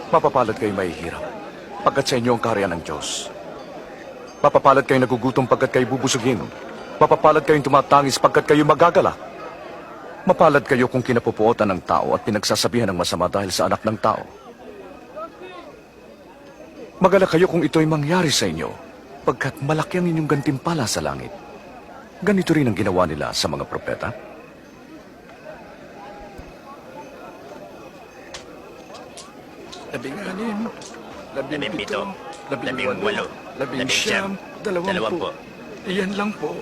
Mapapalad kayo mahihirap, pagkat sa inyo ang kaharian ng Diyos. Mapapalad kayo nagugutom pagkat kayo bubusugin. Mapapalad kayong tumatangis pagkat kayo magagalak. Mapalad kayo kung kinapupuotan ng tao at pinagsasabihan ng masama dahil sa anak ng tao. Magalak kayo kung ito'y mangyari sa inyo, pagkat malaki ang inyong gantimpala sa langit. Ganito rin ang ginawa nila sa mga propeta. Labing-anim, Labing-pito, labing-walo, labing-siyam, dalawampu. Iyan lang po.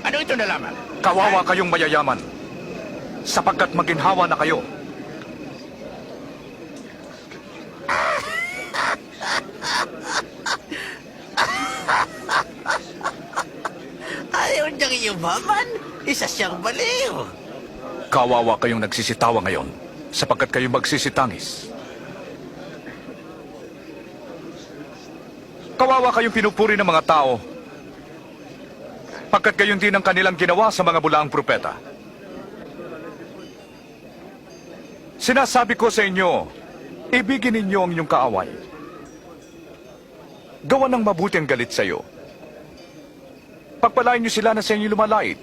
Ano ito na lamang? Kawawa kayong mayayaman, sapagkat maginhawa na kayo. Ayaw niyang iyumaman. Isa siyang baliw. Kawawa kayong nagsisitawa ngayon, sapagkat kayo magsisitangis. Kawawa kayong pinupuri ng mga tao, pagkat gayon din ang kanilang ginawa sa mga bulaang propeta. Sinasabi ko sa inyo, ibigin ninyo ang inyong kaaway. Gawa ng mabuti ang galit sa iyo. Pagpalain niyo sila na sa inyo lumalait.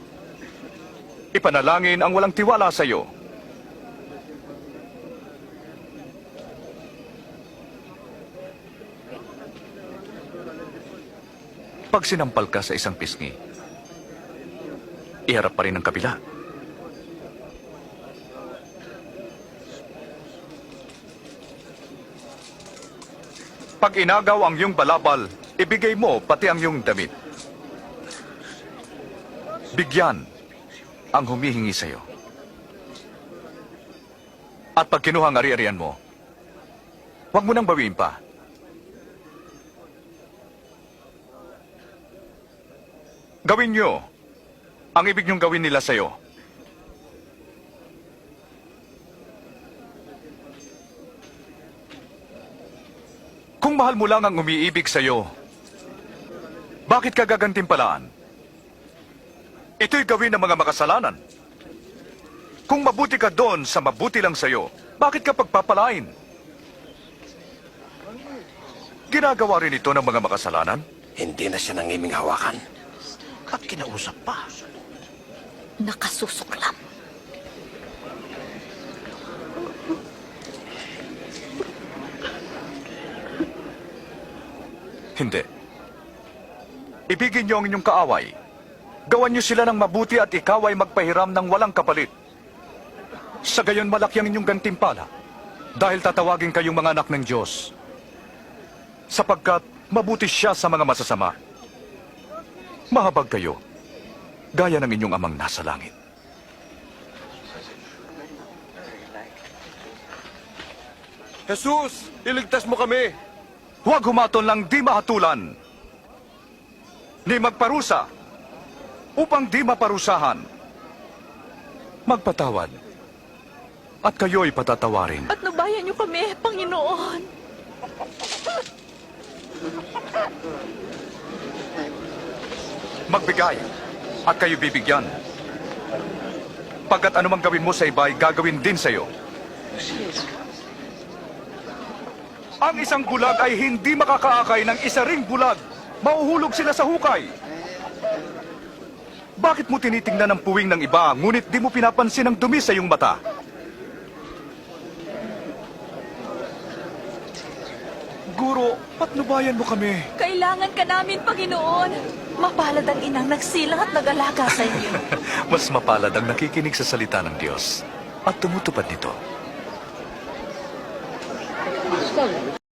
Ipanalangin ang walang tiwala sa iyo. Pag sinampal ka sa isang pisngi, iharap pa rin ang kabila. Pag inagaw ang iyong balabal, ibigay mo pati ang iyong damit. Bigyan ang humihingi sa iyo. At pag kinuha ang ari-arian mo, huwag mo nang bawiin pa. Gawin nyo ang ibig nyong gawin nila sa iyo. Kung mahal mo lang ang umiibig sa iyo, bakit ka gagantimpalaan? Ito'y gawin ng mga makasalanan. Kung mabuti ka doon sa mabuti lang sa iyo, bakit ka pagpapalain? Ginagawa rin ito ng mga makasalanan? Hindi na siya nangiming hawakan. At kinausap pa. Nakasusuklam. Hindi. Ibigin niyo ang inyong kaaway. Gawan niyo sila ng mabuti at ikaw ay magpahiram ng walang kapalit. Sa gayon malaki ang inyong gantimpala dahil tatawagin kayong mga anak ng Diyos. Sapagkat mabuti siya sa mga masasama. Mahabag kayo, gaya ng inyong amang nasa langit. Jesus, iligtas mo kami. Huwag humaton lang di mahatulan, ni magparusa, upang di maparusahan. Magpatawad, at kayo'y patatawarin. At nabayan niyo kami, Panginoon. Magbigay, at kayo bibigyan. Pagkat anumang gawin mo sa iba ay gagawin din sa iyo. Ang isang bulag ay hindi makakaakay ng isa ring bulag. Mauhulog sila sa hukay. Bakit mo tinitingnan ang puwing ng iba, ngunit di mo pinapansin ang dumi sa iyong mata? Guro, patnubayan mo kami. Kailangan ka namin, Panginoon. Mapalad ang inang nagsilang at nag-alaga sa inyo. Mas mapalad ang nakikinig sa salita ng Diyos at tumutupad nito.